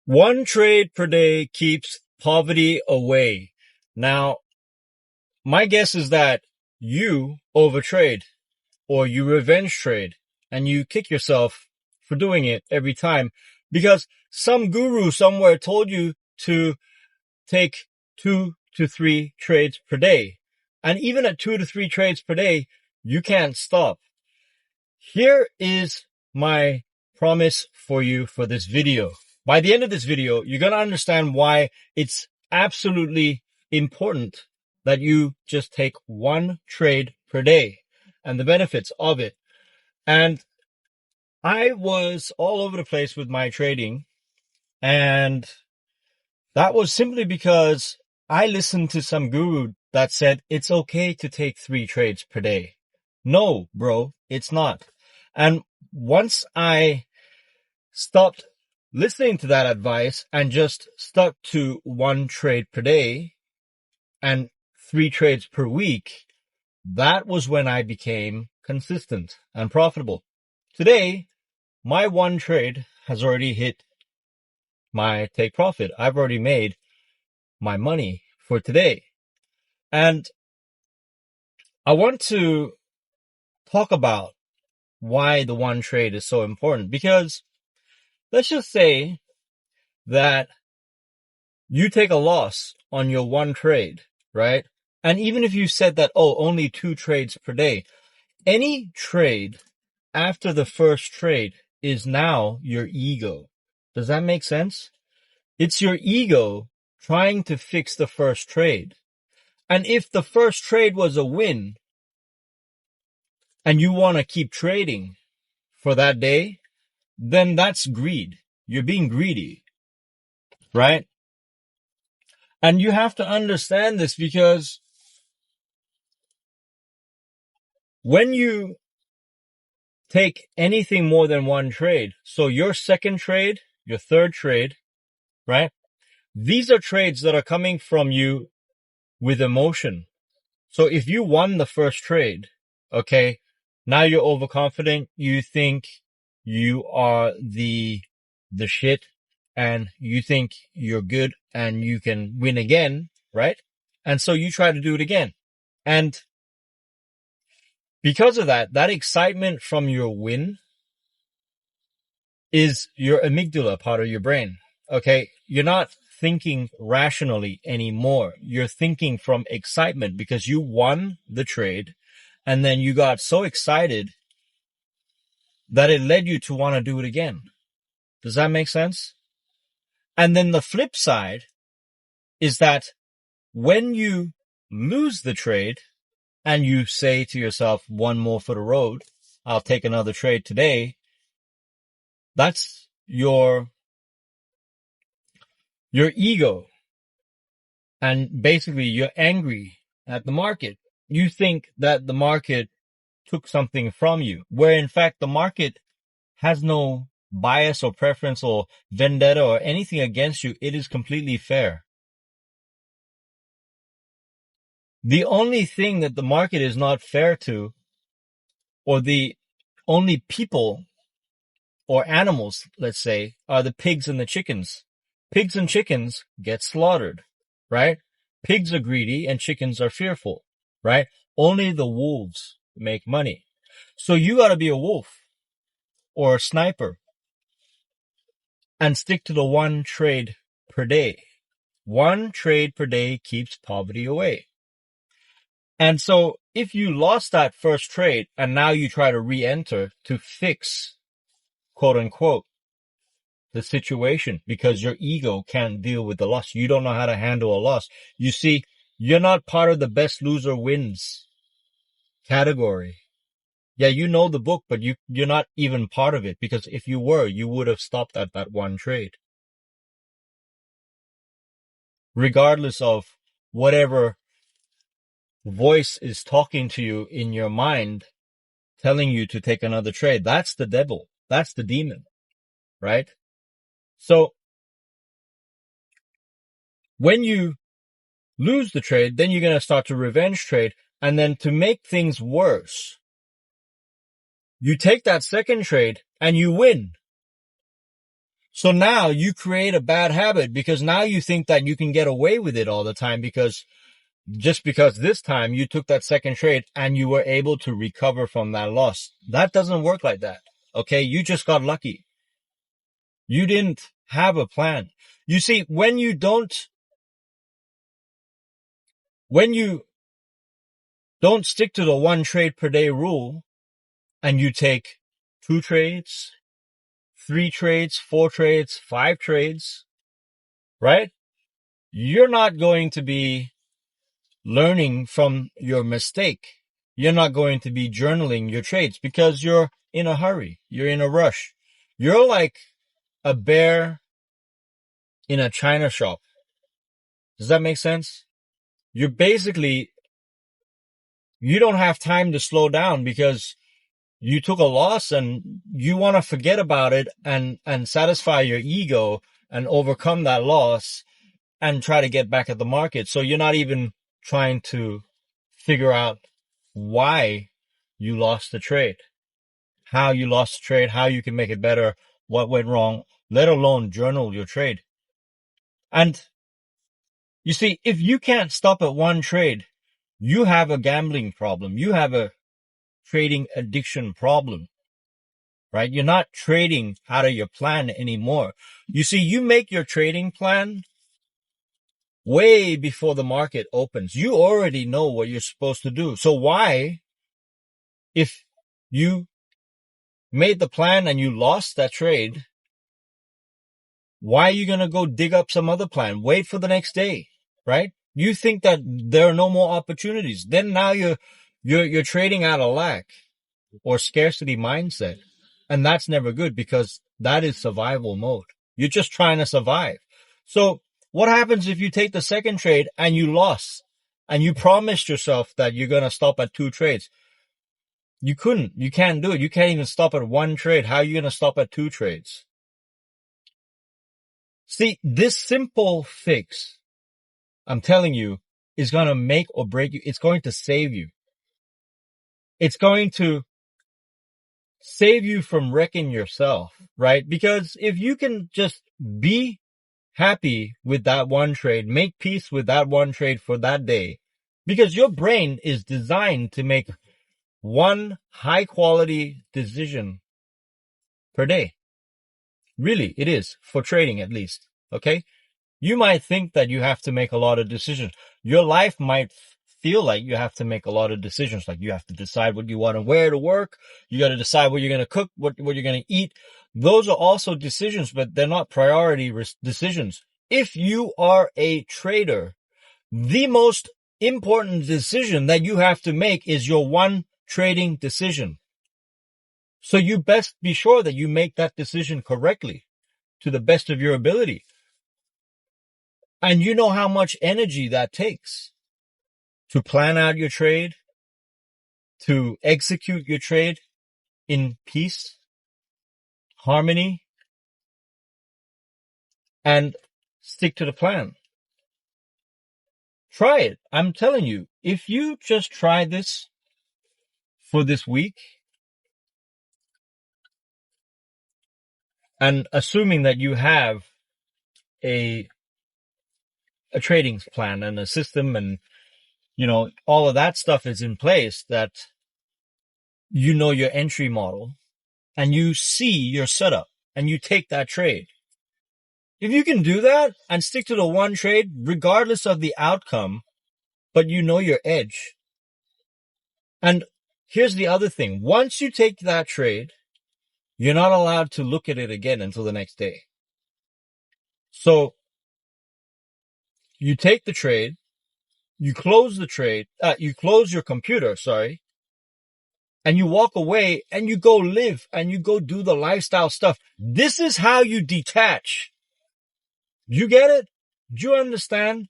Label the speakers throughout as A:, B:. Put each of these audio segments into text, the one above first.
A: One trade per day keeps poverty away. Now, my guess is that you overtrade or you revenge trade and you kick yourself for doing it every time because some guru somewhere told you to take 2 to 3 trades per day. And even at 2 to 3 trades per day, you can't stop. Here is my promise for you for this video. By the end of this video, you're going to understand why it's absolutely important that you just take one trade per day and the benefits of it. And I was all over the place with my trading, and that was simply because I listened to some guru that said it's okay to take 3 trades per day. No, bro, it's not. And once I stopped listening to that advice and just stuck to 1 trade per day and 3 trades per week, that was when I became consistent and profitable. Today, my 1 trade has already hit my take profit. I've already made my money for today. And I want to talk about why the 1 trade is so important, because let's just say that you take a loss on your 1 trade, right? And even if you said that, only 2 trades per day, any trade after the first trade is now your ego. Does that make sense? It's your ego trying to fix the first trade. And if the first trade was a win and you want to keep trading for that day, then that's greed. You're being greedy, right? And you have to understand this, because when you take anything more than 1 trade, so your second trade, your third trade, right? These are trades that are coming from you with emotion. So if you won the first trade, okay, now you're overconfident, you think you are the shit, and you think you're good and you can win again, right? And so you try to do it again. And because of that excitement from your win is your amygdala part of your brain. Okay. You're not thinking rationally anymore. You're thinking from excitement because you won the trade and then you got so excited that it led you to want to do it again. Does that make sense? And then the flip side is that when you lose the trade and you say to yourself, 1 more for the road, I'll take another trade today. That's your ego. And basically you're angry at the market. You think that the market took something from you, where in fact the market has no bias or preference or vendetta or anything against you. It is completely fair. The only thing that the market is not fair to, or the only people or animals, let's say, are the pigs and the chickens. Pigs and chickens get slaughtered, right? Pigs are greedy and chickens are fearful, right? Only the wolves make money. So you gotta be a wolf or a sniper and stick to the 1 trade per day. 1 trade per day keeps poverty away. And so if you lost that first trade and now you try to re-enter to fix, quote unquote, the situation because your ego can't deal with the loss. You don't know how to handle a loss. You see, you're not part of the best loser wins category. Yeah, you know the book, but you're not even part of it, because if you were, you would have stopped at that 1 trade. Regardless of whatever voice is talking to you in your mind, telling you to take another trade, that's the devil. That's the demon, right? So when you lose the trade, then you're going to start to revenge trade. And then to make things worse, you take that second trade and you win. So now you create a bad habit because now you think that you can get away with it all the time because this time you took that second trade and you were able to recover from that loss. That doesn't work like that. Okay. You just got lucky. You didn't have a plan. You see, when you don't stick to the 1 trade per day rule and you take 2 trades, 3 trades, 4 trades, 5 trades, right? You're not going to be learning from your mistake. You're not going to be journaling your trades because you're in a hurry. You're in a rush. You're like a bear in a china shop. Does that make sense? You don't have time to slow down because you took a loss and you want to forget about it and satisfy your ego and overcome that loss and try to get back at the market. So you're not even trying to figure out why you lost the trade, how you lost the trade, how you can make it better, what went wrong, let alone journal your trade. And you see, if you can't stop at 1 trade, you have a gambling problem. You have a trading addiction problem, right? You're not trading out of your plan anymore. You see, you make your trading plan way before the market opens. You already know what you're supposed to do. So why, if you made the plan and you lost that trade, why are you going to go dig up some other plan? Wait for the next day, right? You think that there are no more opportunities. Then now you're trading out of lack or scarcity mindset. And that's never good because that is survival mode. You're just trying to survive. So what happens if you take the second trade and you lost and you promised yourself that you're going to stop at 2 trades? You can't do it. You can't even stop at 1 trade. How are you going to stop at 2 trades? See, this simple fix, I'm telling you, is going to make or break you. It's going to save you. It's going to save you from wrecking yourself, right? Because if you can just be happy with that 1 trade, make peace with that 1 trade for that day, because your brain is designed to make 1 high quality decision per day. Really, it is for trading at least. Okay. You might think that you have to make a lot of decisions. Your life might feel like you have to make a lot of decisions. Like you have to decide what you want to wear to work. You got to decide what you're going to cook, what you're going to eat. Those are also decisions, but they're not priority decisions. If you are a trader, the most important decision that you have to make is your 1 trading decision. So you best be sure that you make that decision correctly to the best of your ability. And you know how much energy that takes to plan out your trade, to execute your trade in peace, harmony, and stick to the plan. Try it. I'm telling you, if you just try this for this week, and assuming that you have a trading plan and a system and, all of that stuff is in place, that you know your entry model and you see your setup and you take that trade. If you can do that and stick to the 1 trade, regardless of the outcome, but you know your edge. And here's the other thing. Once you take that trade, you're not allowed to look at it again until the next day. So you take the trade, you close your computer, and you walk away and you go live and you go do the lifestyle stuff. This is how you detach. You get it? Do you understand?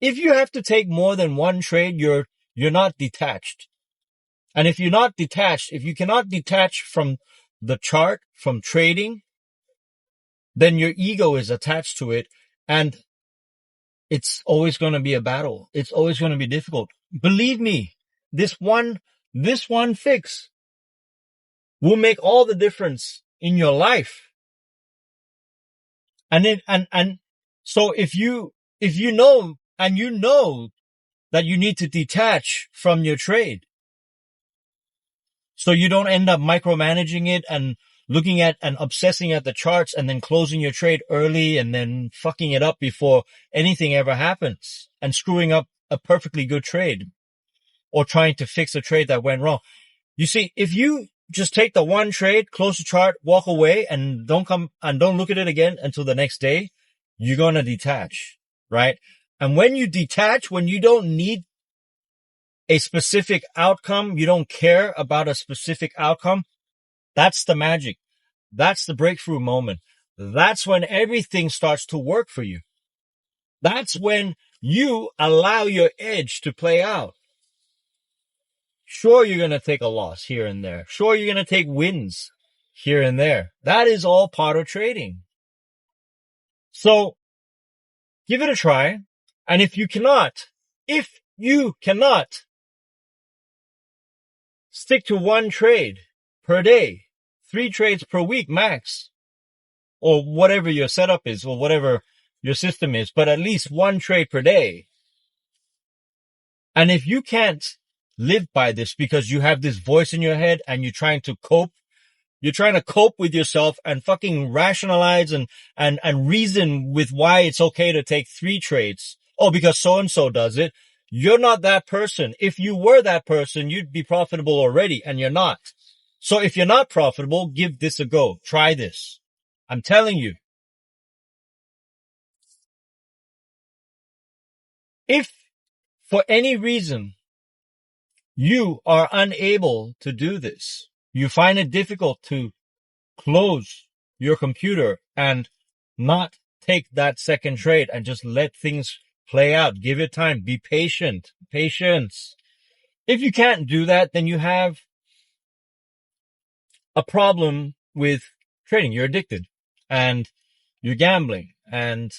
A: If you have to take more than 1 trade, you're not detached. And if you're not detached, if you cannot detach from the chart, from trading, then your ego is attached to it and it's always going to be a battle. It's always going to be difficult. Believe me, this one fix will make all the difference in your life. So if you know, and you know that you need to detach from your trade, so you don't end up micromanaging it and looking at and obsessing at the charts and then closing your trade early and then fucking it up before anything ever happens and screwing up a perfectly good trade or trying to fix a trade that went wrong. You see, if you just take the one trade, close the chart, walk away and don't look at it again until the next day, you're going to detach, right? And when you detach, when you don't need a specific outcome, you don't care about a specific outcome, that's the magic. That's the breakthrough moment. That's when everything starts to work for you. That's when you allow your edge to play out. Sure, you're going to take a loss here and there. Sure, you're going to take wins here and there. That is all part of trading. So give it a try. And if you cannot stick to one trade per day, 3 trades per week max, or whatever your setup is, or whatever your system is, but at least 1 trade per day. And if you can't live by this because you have this voice in your head and you're trying to cope with yourself and fucking rationalize and reason with why it's okay to take 3 trades. Oh, because so and so does it. You're not that person. If you were that person, you'd be profitable already, and you're not. So if you're not profitable, give this a go. Try this. I'm telling you. If for any reason you are unable to do this, you find it difficult to close your computer and not take that second trade and just let things play out. Give it time. Be patient. Patience. If you can't do that, then you have a problem with trading. You're addicted and you're gambling and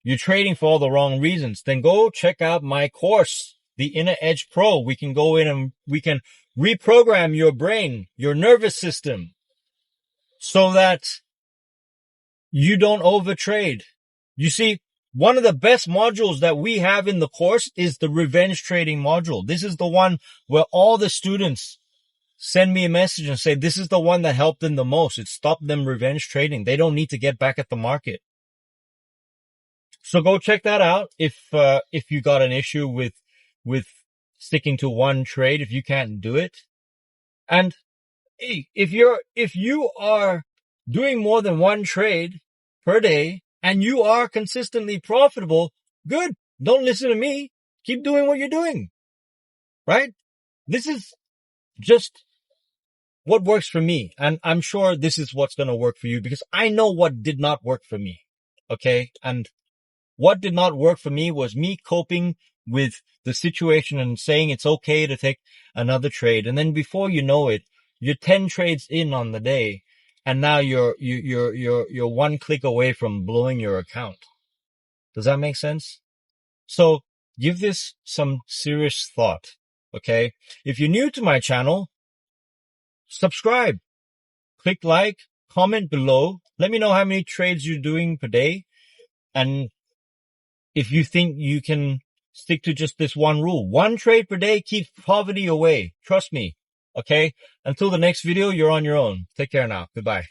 A: you're trading for all the wrong reasons. Then go check out my course, the Inner Edge Pro. We can go in and we can reprogram your brain, your nervous system, so that you don't overtrade. You see, one of the best modules that we have in the course is the revenge trading module. This is the one where all the students send me a message and say, this is the one that helped them the most. It stopped them revenge trading. They don't need to get back at the market. So go check that out. If you got an issue with sticking to one trade, if you can't do it. And hey, if you are doing more than one trade per day and you are consistently profitable, good. Don't listen to me. Keep doing what you're doing. Right? This is just what works for me. And I'm sure this is what's going to work for you because I know what did not work for me. Okay. And what did not work for me was me coping with the situation and saying it's okay to take another trade. And then before you know it, you're 10 trades in on the day. And now you're 1 click away from blowing your account. Does that make sense? So give this some serious thought. Okay. If you're new to my channel, subscribe, click like, comment below. Let me know how many trades you're doing per day. And if you think you can stick to just this one rule, 1 trade per day keeps poverty away. Trust me. Okay. Until the next video, you're on your own. Take care now. Goodbye.